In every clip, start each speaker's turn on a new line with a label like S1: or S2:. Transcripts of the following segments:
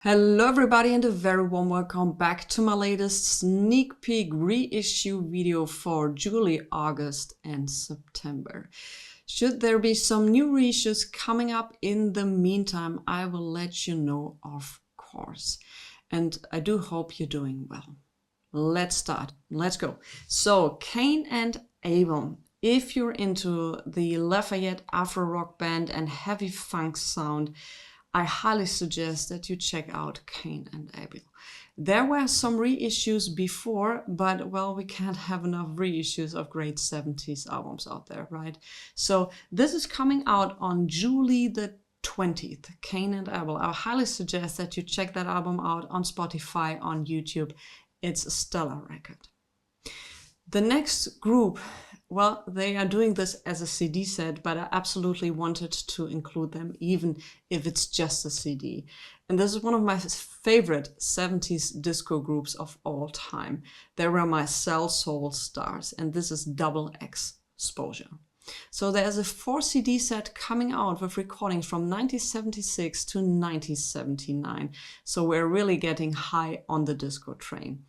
S1: Hello everybody and a very warm welcome back to my latest sneak peek reissue video for July, August and September. Should there be some new reissues coming up in the meantime, I will let you know, of course. And I do hope you're doing well. Let's start. Let's go. So, Kane and Abel. If you're into the Lafayette Afro rock band and heavy funk sound, I highly suggest that you check out Kane and Abel. There were some reissues before, but well, we can't have enough reissues of great 70s albums out there, right? So this is coming out on July the 20th, Kane and Abel. I highly suggest that you check that album out on Spotify, on YouTube. It's a stellar record. The next group, well, they are doing this as a CD set, but I absolutely wanted to include them, even if it's just a CD. And this is one of my favorite 70s disco groups of all time. They were my soul stars, and this is Double Exposure. So there's a 4 CD set coming out with recordings from 1976 to 1979. So we're really getting high on the disco train.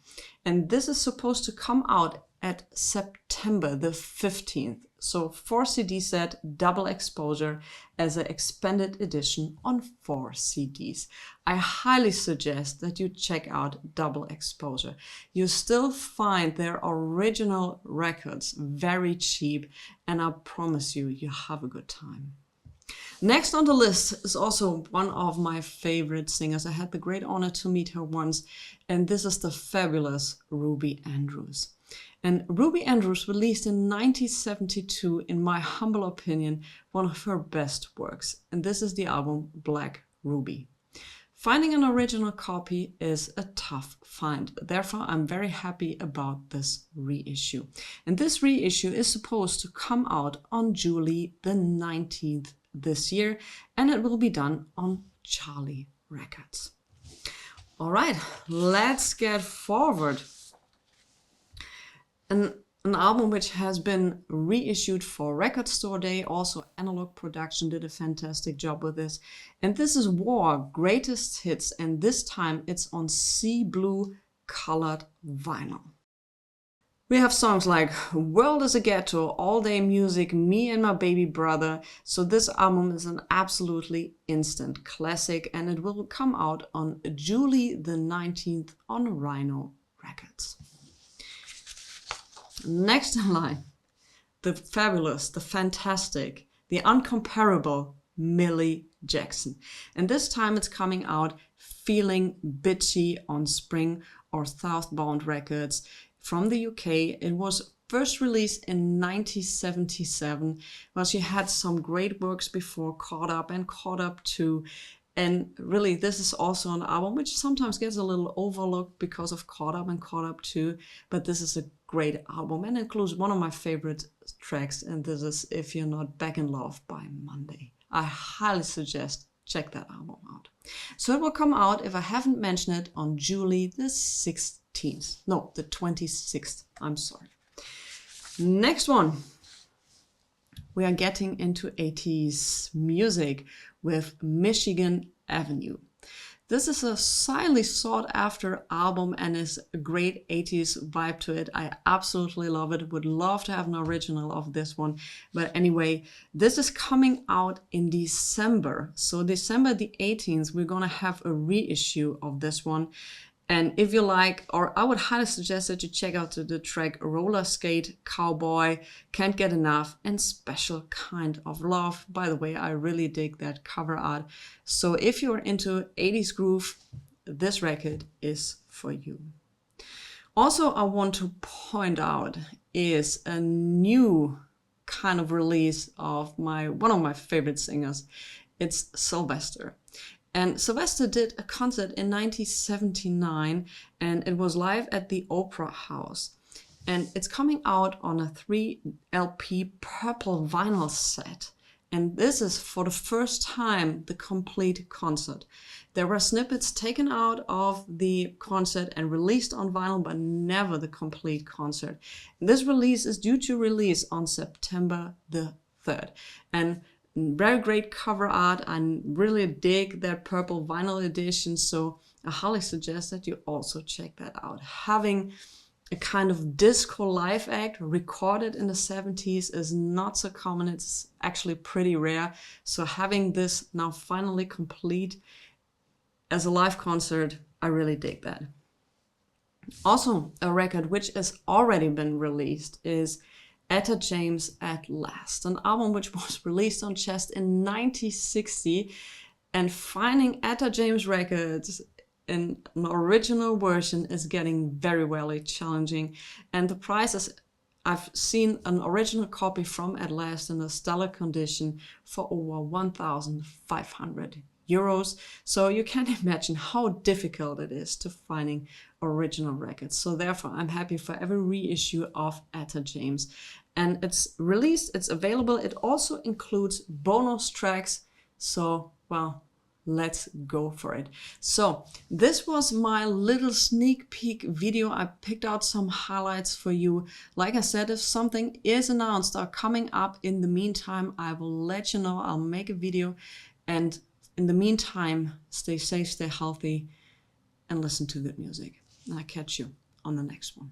S1: And this is supposed to come out at September the 15th. So 4 CD set, Double Exposure as an expanded edition on 4 CDs. I highly suggest that you check out Double Exposure. You still find their original records very cheap, and I promise you, you have a good time. Next on the list is also one of my favorite singers. I had the great honor to meet her once, and this is the fabulous Ruby Andrews. And Ruby Andrews released in 1972, in my humble opinion, one of her best works. And this is the album Black Ruby. Finding an original copy is a tough find. Therefore, I'm very happy about this reissue. And this reissue is supposed to come out on July the 19th this year, and it will be done on Charlie Records. All right, let's get forward. An album which has been reissued for Record Store Day. Also, Analog Production did a fantastic job with this. And this is War Greatest Hits, and this time it's on sea blue colored vinyl. We have songs like World is a Ghetto, All Day Music, Me and My Baby Brother. So this album is an absolutely instant classic, and it will come out on July the 19th on Rhino Records. Next in line, the fabulous, the fantastic, the uncomparable Millie Jackson. And this time it's coming out Feeling Bitchy on Spring or Southbound Records from the UK. It was first released in 1977. Well, she had some great works before, Caught Up and Caught Up 2. And really, this is also an album which sometimes gets a little overlooked because of Caught Up and Caught Up 2. But this is a great album and includes one of my favorite tracks. And this is If You're Not Back in Love by Monday. I highly suggest check that album out. So it will come out, if I haven't mentioned it, on July the 16th. No, the 26th. I'm sorry. Next one. We are getting into 80s music with Michigan Avenue. This is a highly sought after album and is a great 80s vibe to it. I absolutely love it. Would love to have an original of this one. But anyway, this is coming out in December. So December the 18th, we're going to have a reissue of this one. And if you like, or I would highly suggest that you check out the track Roller Skate, Cowboy, Can't Get Enough, and Special Kind of Love. By the way, I really dig that cover art. So if you're into 80s groove, this record is for you. Also, I want to point out is a new kind of release of one of my favorite singers. It's Sylvester. And Sylvester did a concert in 1979, and it was live at the Opera House. And it's coming out on a 3 LP purple vinyl set. And this is for the first time the complete concert. There were snippets taken out of the concert and released on vinyl, but never the complete concert. This release is due to release on September the 3rd. And Very great cover art. I really dig that purple vinyl edition, so I highly suggest that you also check that out. Having a kind of disco live act recorded in the 70s is not so common. It's actually pretty rare. So having this now finally complete as a live concert, I really dig that. Also, a record which has already been released is Etta James At Last, an album which was released on Chest in 1960, and finding Etta James records in an original version is getting very challenging, and the prices, I've seen an original copy from At Last in a stellar condition for over 1,500 euros. So you can imagine how difficult it is to finding original records. So therefore, I'm happy for every reissue of Etta James. And it's released, it's available. It also includes bonus tracks. So, well, let's go for it. So this was my little sneak peek video. I picked out some highlights for you. Like I said, if something is announced or coming up in the meantime, I will let you know. I'll make a video. And in the meantime, stay safe, stay healthy, and listen to good music. And I'll catch you on the next one.